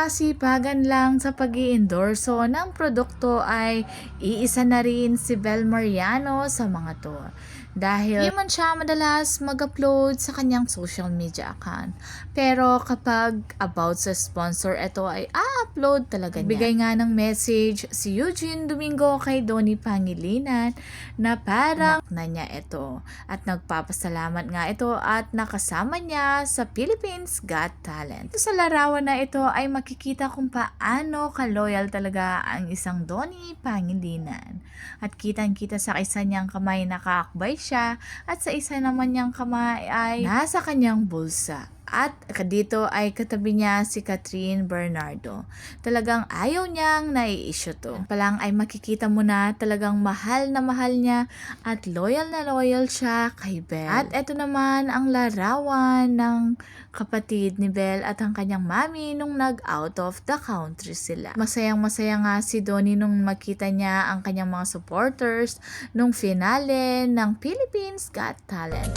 masipagan lang sa pag-iendorso ng produkto ay iisa na rin si Bel Mariano sa mga to. Dahil hindi man siya madalas mag-upload sa kanyang social media account. Pero kapag about sa sponsor, ito ay upload talaga niya. Bigay nga ng message si Eugene Domingo kay Donnie Pangilinan na parang na niya ito. At nagpapasalamat nga ito at nakasama niya sa Philippines Got Talent. Sa larawan na ito ay makikita kung paano ka-loyal talaga ang isang Donnie Pangilinan. At kitang-kita sa isa niyang kamay nakaakbay siya at sa isa naman niyang kamay ay nasa kanyang bulsa. At dito ay katabi niya si Catherine Bernardo. Talagang ayaw niyang nai-issue to. Palang ay makikita mo na talagang mahal na mahal niya at loyal na loyal siya kay Bel. At eto naman ang larawan ng kapatid ni Bel at ang kanyang mami nung nag-out of the country sila. Masayang masaya nga si Donnie nung makita niya ang kanyang mga supporters nung finale ng Philippines Got Talent.